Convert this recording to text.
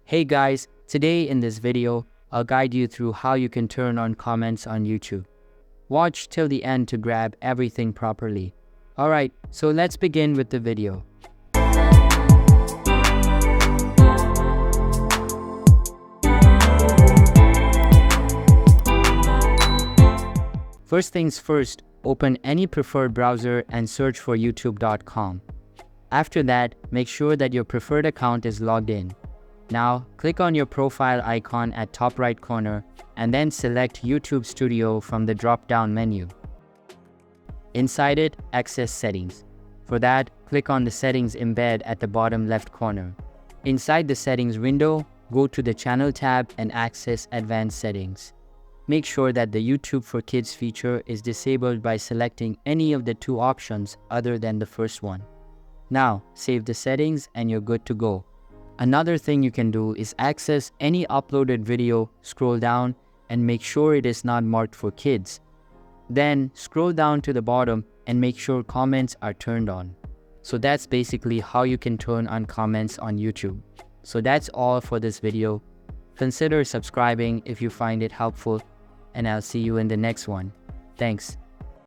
Hey guys, today in this video, I'll guide you through how you can turn on comments on YouTube. Watch till the end to grab everything properly. Alright, so let's begin with the video. First things first, open any preferred browser and search for youtube.com. After that, make sure that your preferred account is logged in. Now, click on your profile icon at top right corner and then select YouTube Studio from the drop-down menu. Inside it, access Settings. For that, click on the Settings embed at the bottom left corner. Inside the Settings window, go to the Channel tab and access Advanced Settings. Make sure that the YouTube for Kids feature is disabled by selecting any of the two options other than the first one. Now, save the settings and you're good to go. Another thing you can do is access any uploaded video, scroll down, and make sure it is not marked for kids. Then scroll down to the bottom and make sure comments are turned on. So that's basically how you can turn on comments on YouTube. So that's all for this video. Consider subscribing if you find it helpful, and I'll see you in the next one. Thanks.